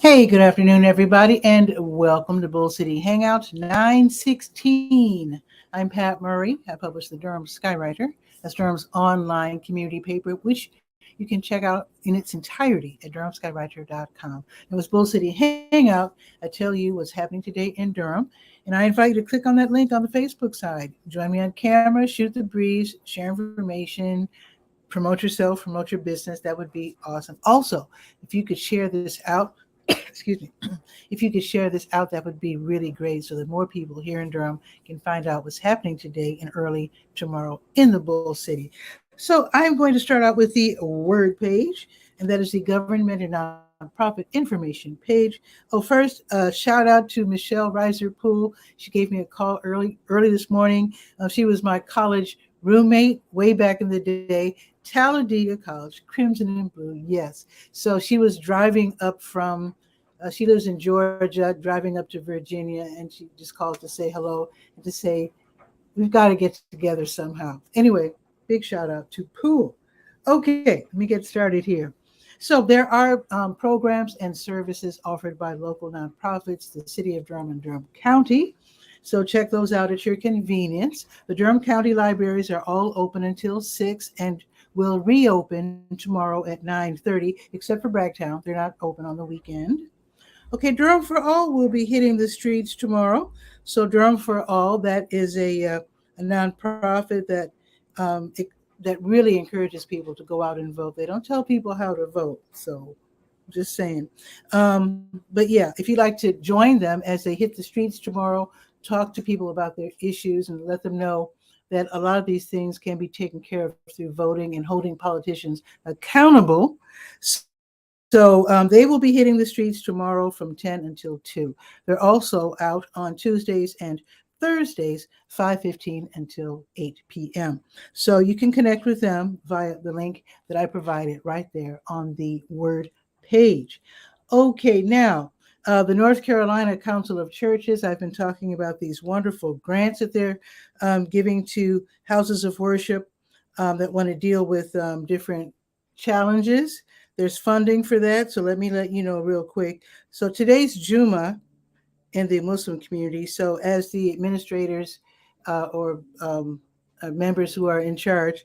Hey, good afternoon, everybody, and welcome to Bull City Hangout 916. I'm Pat Murray. I publish the Durham Skywriter. That's Durham's online community paper, which you can check out in its entirety at durhamskywriter.com. It was Bull City Hangout. I tell you what's happening today in Durham, and I invite you to click on that link on the Facebook side. Join me on camera, shoot the breeze, share information, promote yourself, promote your business. That would be awesome. Also, if you could share this out, excuse me, if you could share this out, that would be really great so that more people here in Durham can find out what's happening today and early tomorrow in the Bull City. So I'm going to start out with the word page, and that is the government and nonprofit information page. Oh, first, shout out to Michelle Reiser-Poole. She gave me a call early this morning. She was my college roommate way back in the day. Talladega College, Crimson and Blue, yes. So she was driving up from, she lives in Georgia, driving up to Virginia, and she just called to say hello and to say, we've got to get together somehow. Anyway, big shout out to Poole. Okay, let me get started here. So there are programs and services offered by local nonprofits, the City of Durham and Durham County. So check those out at your convenience. The Durham County libraries are all open until 6 and will reopen tomorrow at 9:30, except for Bragtown. They're not open on the weekend. Okay, Durham for All will be hitting the streets tomorrow. So Durham for All, that is a nonprofit that really encourages people to go out and vote. They don't tell people how to vote, so just saying. But yeah, if you'd like to join them as they hit the streets tomorrow, talk to people about their issues and let them know that a lot of these things can be taken care of through voting and holding politicians accountable. So they will be hitting the streets tomorrow from 10 until 2. They're also out on Tuesdays and Thursdays, 5:15 until 8 p.m. So you can connect with them via the link that I provided right there on the word page. Okay, now, the North Carolina Council of Churches, I've been talking about these wonderful grants that they're giving to houses of worship that want to deal with different challenges. There's funding for that, so let me let you know real quick. So today's Juma in the Muslim community. So as the administrators or members who are in charge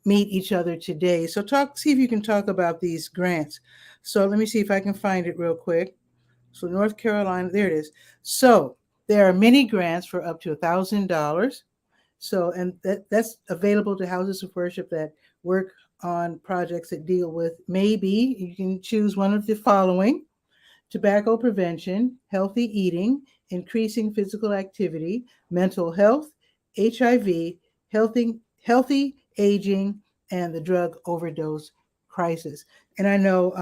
meet each other today. So see if you can talk about these grants. So let me see if I can find it real quick. So North Carolina, there it is. So there are many grants for up to $1,000. So, and that's available to houses of worship that work on projects that deal with, maybe you can choose one of the following: tobacco prevention, healthy eating, increasing physical activity, mental health, HIV, healthy aging, and the drug overdose crisis. And I know,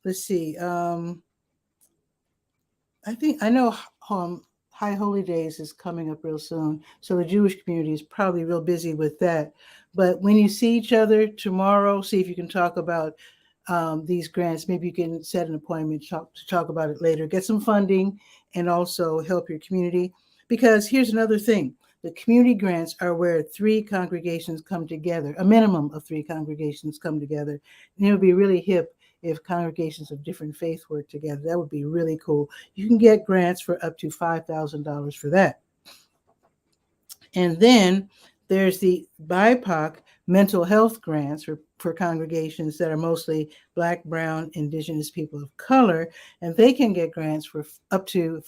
let's see, I know High Holy Days is coming up real soon, so the Jewish community is probably real busy with that. But when you see each other tomorrow, see if you can talk about these grants. Maybe you can set an appointment to talk about it later. Get some funding and also help your community. Because here's another thing. The community grants are where 3 congregations come together, a minimum of 3 congregations come together. And it would be really hip if congregations of different faiths work together. That would be really cool. You can get grants for up to $5,000 for that. And then there's the BIPOC mental health grants for congregations that are mostly Black, Brown, Indigenous people of color, and they can get grants for up to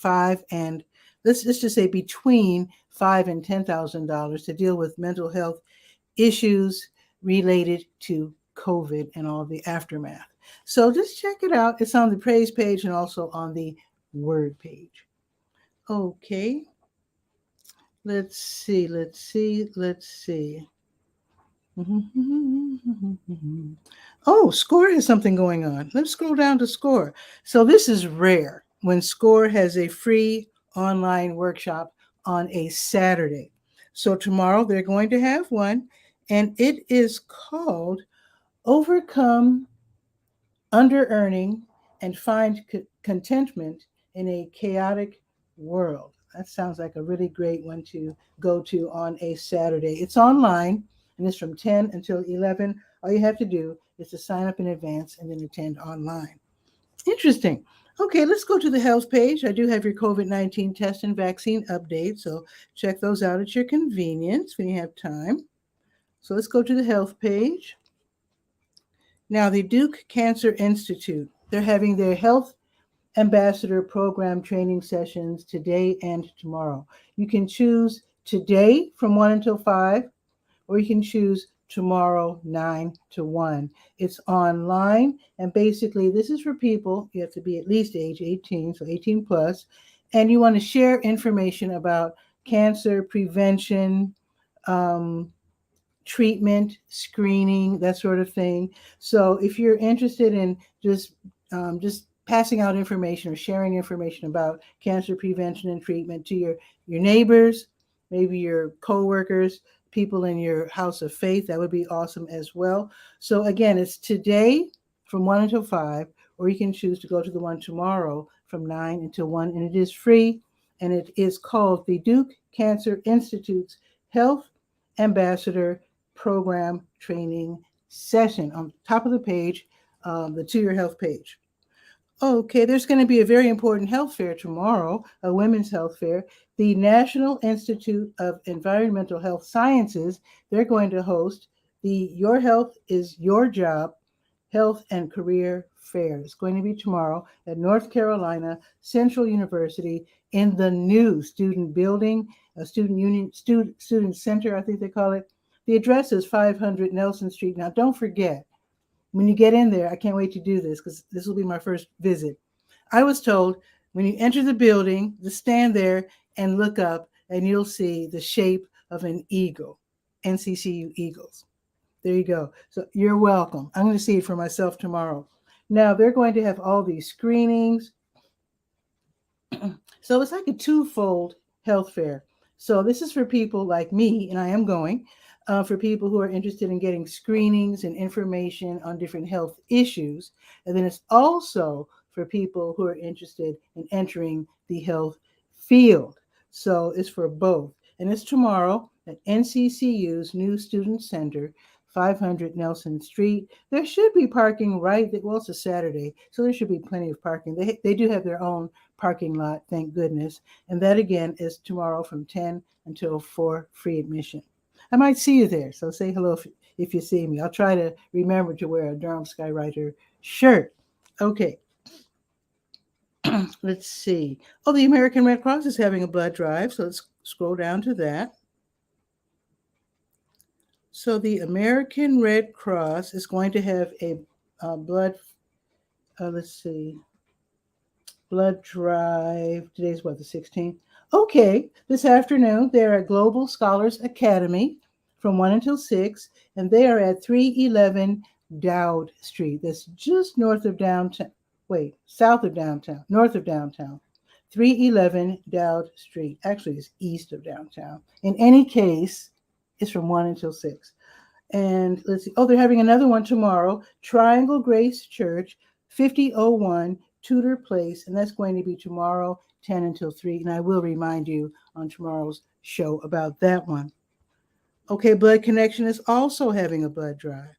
let's just say between $5,000 and $10,000 to deal with mental health issues related to COVID and all the aftermath. So just check it out. It's on the praise page and also on the word page. Okay. Let's see. Oh, SCORE has something going on. Let's scroll down to SCORE. So this is rare when SCORE has a free online workshop on a Saturday. So tomorrow they're going to have one, and it is called Overcome Under-Earning and Find Contentment in a Chaotic World. That sounds like a really great one to go to on a Saturday. It's online, and it's from 10 until 11. All you have to do is to sign up in advance and then attend online. Interesting. Okay, let's go to the health page. I do have your COVID-19 test and vaccine update, so check those out at your convenience when you have time. So let's go to the health page. Now, the Duke Cancer Institute, they're having their Health Ambassador Program training sessions today and tomorrow. You can choose today from 1 until 5, or you can choose tomorrow 9 to 1. It's online, and basically this is for people, you have to be at least age 18, so 18 plus, and you want to share information about cancer prevention, treatment, screening, that sort of thing. So if you're interested in just passing out information or sharing information about cancer prevention and treatment to your neighbors, maybe your coworkers, people in your house of faith, that would be awesome as well. So again, it's today from 1 until 5, or you can choose to go to the one tomorrow from 9 until 1, and it is free, and it is called the Duke Cancer Institute's Health Ambassador Program Training Session on top of the page, the To Your Health page. Okay, there's going to be a very important health fair tomorrow, a women's health fair. The National Institute of Environmental Health Sciences, they're going to host the Your Health is Your Job Health and Career Fair. It's going to be tomorrow at North Carolina Central University in the new student building, a student center, I think they call it. The address is 500 Nelson Street. Now, don't forget, when you get in there, I can't wait to do this because this will be my first visit. I was told when you enter the building, to stand there and look up, and you'll see the shape of an eagle, NCCU Eagles. There you go. So you're welcome. I'm going to see it for myself tomorrow. Now, they're going to have all these screenings. So it's like a twofold health fair. So this is for people like me, and I am going, for people who are interested in getting screenings and information on different health issues. And then it's also for people who are interested in entering the health field. So it's for both. And it's tomorrow at NCCU's new student center, 500 Nelson Street. There should be parking well, it's a Saturday, so there should be plenty of parking. They do have their own parking lot, thank goodness. And that again is tomorrow from 10 until 4, free admission. I might see you there, so say hello if you see me. I'll try to remember to wear a Durham Skywriter shirt. Okay. Let's see. Oh, the American Red Cross is having a blood drive, so let's scroll down to that. So the American Red Cross is going to have a blood drive. Today's what, the 16th? Okay, this afternoon they're at Global Scholars Academy from 1 until 6, and they are at 311 Dowd Street. That's just north of downtown. South of downtown, north of downtown. 311 Dowd Street. Actually, it's east of downtown. In any case, it's from 1 until 6. And let's see. Oh, they're having another one tomorrow. Triangle Grace Church, 5001 Tudor Place. And that's going to be tomorrow, 10 until 3. And I will remind you on tomorrow's show about that one. Okay, Blood Connection is also having a blood drive.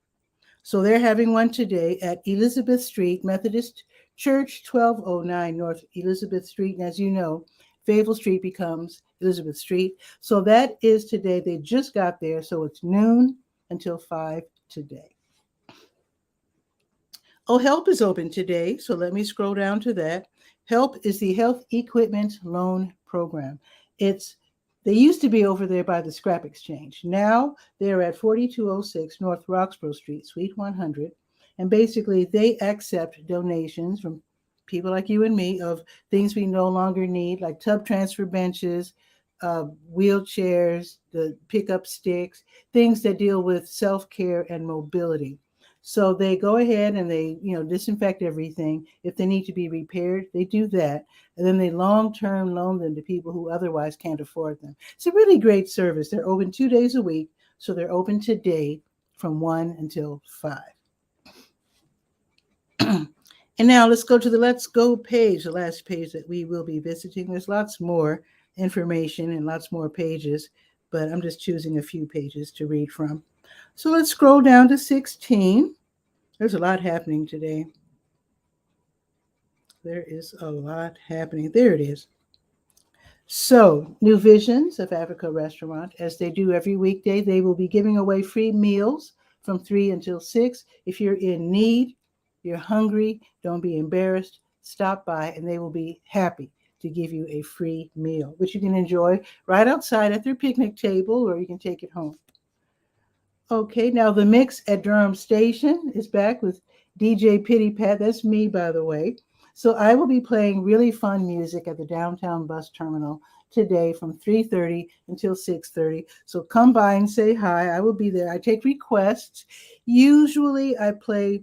So they're having one today at Elizabeth Street, Methodist Church, 1209 North Elizabeth Street. And as you know, Fayetteville Street becomes Elizabeth Street. So that is today. They just got there. So it's noon until 5 today. Oh, HELP is open today. So let me scroll down to that. HELP is the Health Equipment Loan Program. They used to be over there by the Scrap Exchange. Now they're at 4206 North Roxborough Street, Suite 100. And basically they accept donations from people like you and me of things we no longer need, like tub transfer benches, wheelchairs, the pickup sticks, things that deal with self-care and mobility. So they go ahead and they, disinfect everything. If they need to be repaired, they do that. And then they long-term loan them to people who otherwise can't afford them. It's a really great service. They're open 2 days a week. So they're open today from 1 until 5. And now let's go to the Let's Go page, the last page that we will be visiting. There's lots more information and lots more pages, but I'm just choosing a few pages to read from. So let's scroll down to 16. There's a lot happening today. There is a lot happening. There it is. So, New Visions of Africa Restaurant, as they do every weekday, they will be giving away free meals from 3 until 6. If you're in need, you're hungry, don't be embarrassed, stop by and they will be happy to give you a free meal, which you can enjoy right outside at their picnic table or you can take it home. Okay, now the mix at Durham Station is back with DJ 𝗕𝗨𝗟𝗟. That's me, by the way. So I will be playing really fun music at the downtown bus terminal today from 3:30 until 6:30. So come by and say hi. I will be there. I take requests. Usually I play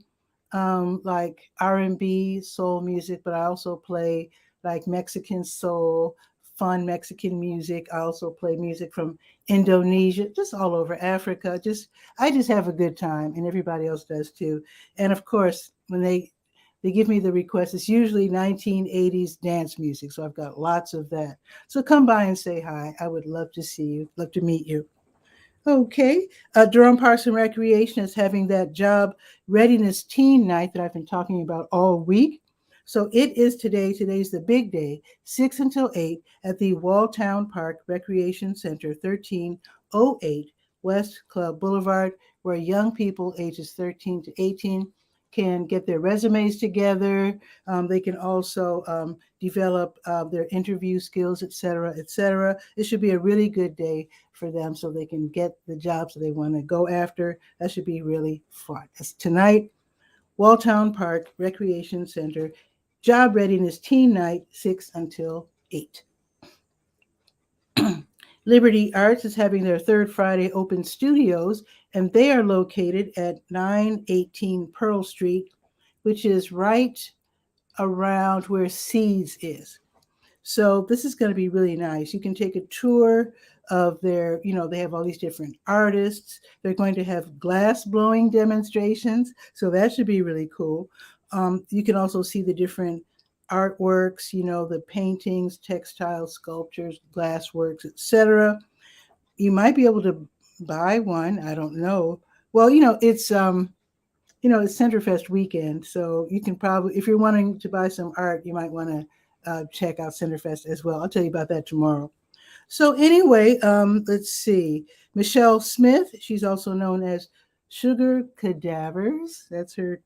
like R&B, soul music, but I also play like Mexican soul, fun Mexican music. I also play music from Indonesia, just all over Africa. I just have a good time, and everybody else does too. And of course, when they give me the request, it's usually 1980s dance music. So I've got lots of that. So come by and say hi. I would love to see you, love to meet you. Okay. Durham Parks and Recreation is having that job readiness teen night that I've been talking about all week. So it is today. Today's the big day, 6 until 8 at the Walltown Park Recreation Center, 1308 West Club Boulevard, where young people ages 13 to 18 can get their resumes together. They can also develop their interview skills, et cetera, et cetera. It should be a really good day for them so they can get the jobs that they want to go after. That should be really fun. It's tonight, Walltown Park Recreation Center, Job Readiness Teen Night, 6 until 8. Liberty Arts is having their third Friday open studios, and they are located at 918 Pearl Street, which is right around where Seeds is. So this is going to be really nice. You can take a tour of their, they have all these different artists. They're going to have glass blowing demonstrations. So that should be really cool. You can also see the different artworks, the paintings, textile sculptures, glass works, etc. You might be able to buy one. I don't know. Well, it's Centerfest weekend, so you can probably, if you're wanting to buy some art, you might want to check out Centerfest as well. I'll tell you about that tomorrow. So anyway, let's see. Michelle Smith, she's also known as Sugar Cadavers. That's her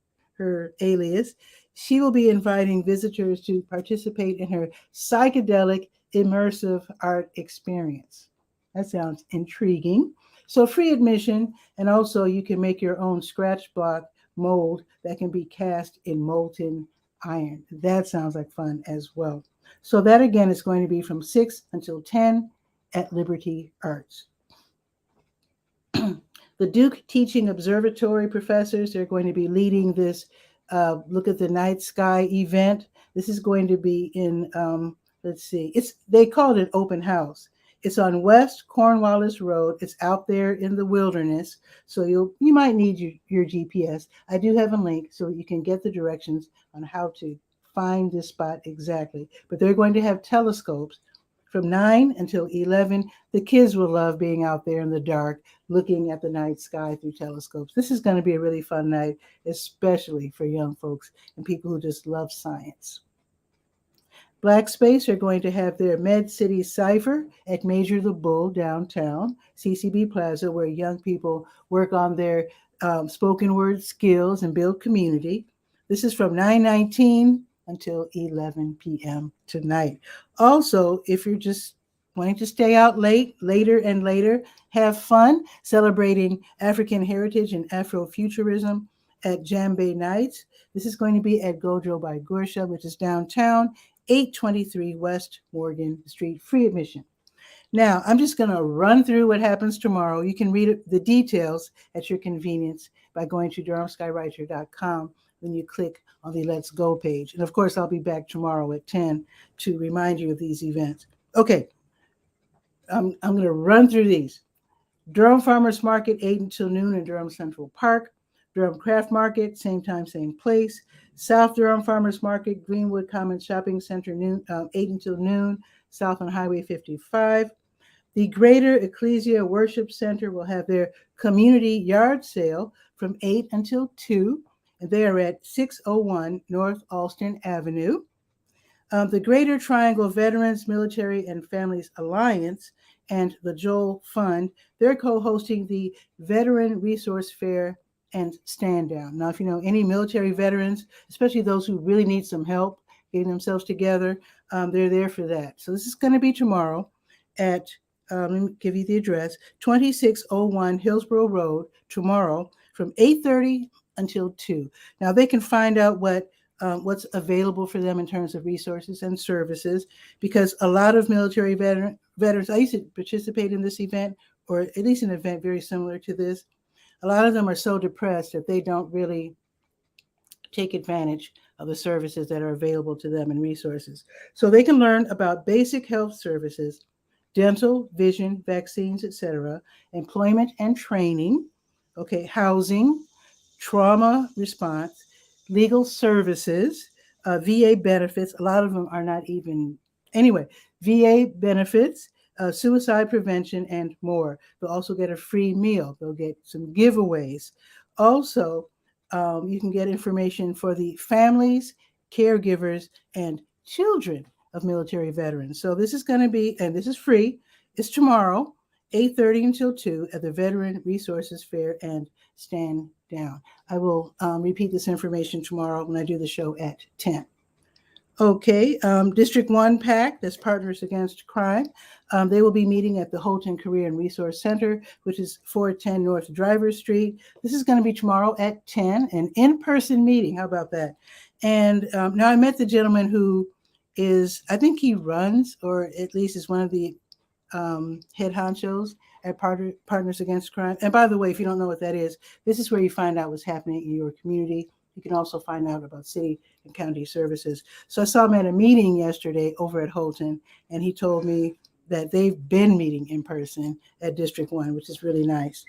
alias. She will be inviting visitors to participate in her psychedelic immersive art experience. That sounds intriguing. So free admission, and also you can make your own scratch block mold that can be cast in molten iron. That sounds like fun as well. So that again is going to be from 6 until 10 at Liberty Arts. The Duke Teaching Observatory professors, they're going to be leading this Look at the Night Sky event. This is going to be in, they call it an open house. It's on West Cornwallis Road. It's out there in the wilderness. So you might need your GPS. I do have a link so you can get the directions on how to find this spot exactly. But they're going to have telescopes from 9 until 11. The kids will love being out there in the dark, looking at the night sky through telescopes. This is going to be a really fun night, especially for young folks and people who just love science. Black Space are going to have their Med City Cypher at Major the Bull downtown, CCB Plaza, where young people work on their spoken word skills and build community. This is from 9:19 until 11 p.m. tonight. Also, if you're just wanting to stay out later and later, have fun celebrating African heritage and Afrofuturism at Djembe Nights. This is going to be at Gojo by Gursha, which is downtown, 823 West Morgan Street, free admission. Now, I'm just going to run through what happens tomorrow. You can read the details at your convenience by going to DurhamSkyWriter.com when you click on the Let's Go page. And of course, I'll be back tomorrow at 10 to remind you of these events. Okay, I'm going to run through these. Durham Farmers Market, 8 until noon in Durham Central Park. Durham Craft Market, same time, same place. South Durham Farmers Market, Greenwood Commons Shopping Center, 8 until noon, south on Highway 55. The Greater Ecclesia Worship Center will have their community yard sale from 8 until 2. And they are at 601 North Alston Avenue. The Greater Triangle Veterans, Military, and Families Alliance and the Joel Fund, they're co-hosting the Veteran Resource Fair and Stand Down. Now, if you know any military veterans, especially those who really need some help getting themselves together, they're there for that. So this is going to be tomorrow at, let me give you the address, 2601 Hillsborough Road, tomorrow from 8:30 until 2. Now, they can find out what's available for them in terms of resources and services, because a lot of military veterans, I used to participate in this event, or at least an event very similar to this. A lot of them are so depressed that they don't really take advantage of the services that are available to them and resources. So they can learn about basic health services, dental, vision, vaccines, etc., employment and training, okay, housing, trauma response, legal services, VA benefits. A lot of them are not even, anyway, VA benefits, suicide prevention, and more. They'll also get a free meal. They'll get some giveaways. Also, you can get information for the families, caregivers, and children of military veterans. So this is going to be, and this is free, it's tomorrow, 8:30 until 2 at the Veteran Resources Fair and Stand Down. I will repeat this information tomorrow when I do the show at 10. Okay, District 1 PAC, that's Partners Against Crime. They will be meeting at the Holton Career and Resource Center, which is 410 North Driver Street. This is going to be tomorrow at 10, an in-person meeting. How about that? And now I met the gentleman who is, I think he runs, or at least is one of the head honchos at Partners Against Crime. And by the way, if you don't know what that is, this is where you find out what's happening in your community. You can also find out about city and county services. So I saw him at a meeting yesterday over at Holton, and he told me that they've been meeting in person at District 1, which is really nice.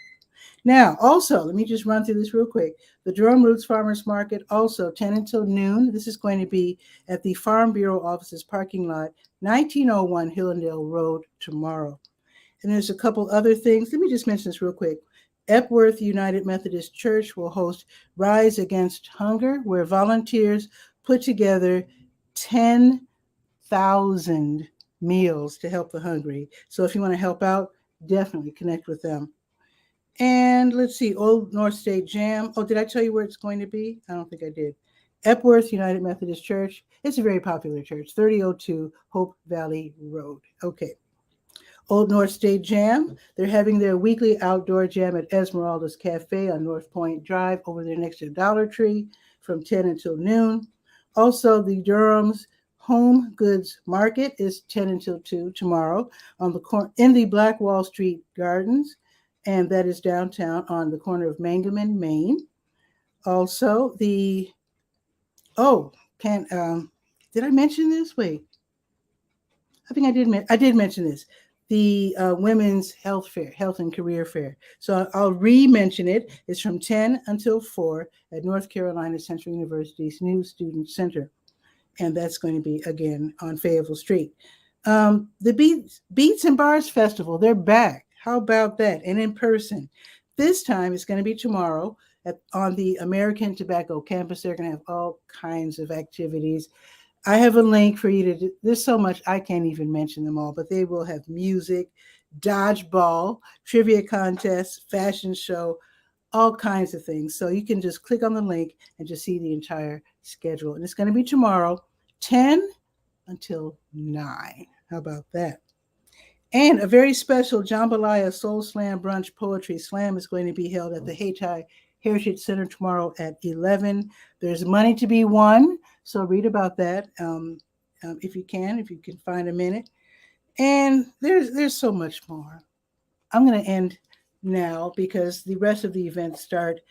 Now, also, let me just run through this real quick. The Durham Roots Farmers Market, also 10 until noon. This is going to be at the Farm Bureau offices parking lot, 1901 Hillendale Road tomorrow. And there's a couple other things. Let me just mention this real quick. Epworth United Methodist Church will host Rise Against Hunger, where volunteers put together 10,000 meals to help the hungry. So if you want to help out, definitely connect with them. And let's see, Old North State Jam. Oh, did I tell you where it's going to be? I don't think I did. Epworth United Methodist Church. It's a very popular church, 3002 Hope Valley Road. Okay. Old North State Jam. They're having their weekly outdoor jam at Esmeralda's Cafe on North Point Drive over there next to Dollar Tree from 10 until noon. Also, the Durham's Home Goods Market is 10 until 2 tomorrow on in the Black Wall Street Gardens, and that is downtown on the corner of Mangaman, Maine. Also, did I mention this? Wait, I think I did mention this. The Women's Health Fair, Health and Career Fair. So I'll re-mention it. It's from 10 until 4 at North Carolina Central University's new Student Center. And that's going to be, again, on Fayetteville Street. The Beats and Bars Festival, they're back. How about that? And in person. This time it's going to be tomorrow on the American Tobacco campus. They're going to have all kinds of activities. I have a link for you to do. There's so much, I can't even mention them all, but they will have music, dodgeball, trivia contests, fashion show, all kinds of things. So you can just click on the link and just see the entire schedule. And it's going to be tomorrow, 10 until 9. How about that? And a very special Jambalaya Soul Slam Brunch Poetry Slam is going to be held at the Hayti Heritage Center tomorrow at 11. There's money to be won, so read about that if you can find a minute. And there's so much more. I'm going to end now because the rest of the events start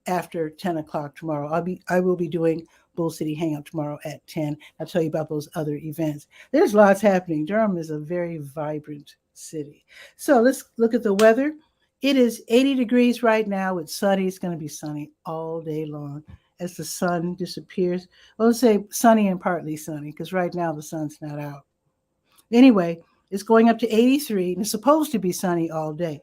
after 10 o'clock tomorrow. I will be doing Bull City Hangout tomorrow at 10. I'll tell you about those other events. There's lots happening. Durham is a very vibrant city. So let's look at the weather. It is 80 degrees right now. It's sunny. It's going to be sunny all day long as the sun disappears. Well, let's say sunny and partly sunny because right now the sun's not out. Anyway, it's going up to 83 and it's supposed to be sunny all day.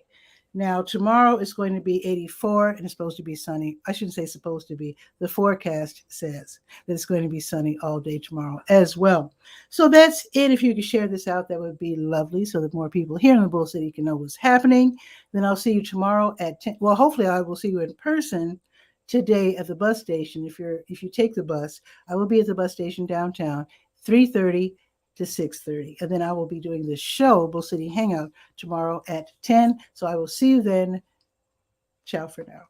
Now, tomorrow it's going to be 84 and it's supposed to be sunny. I shouldn't say supposed to be. The forecast says that it's going to be sunny all day tomorrow as well. So that's it. If you could share this out, that would be lovely so that more people here in the Bull City can know what's happening. Then I'll see you tomorrow at 10. Well, hopefully I will see you in person today at the bus station. If you take the bus, I will be at the bus station downtown, 3:30 to 6:30. And then I will be doing the show, Bull City Hangout, tomorrow at 10. So I will see you then. Ciao for now.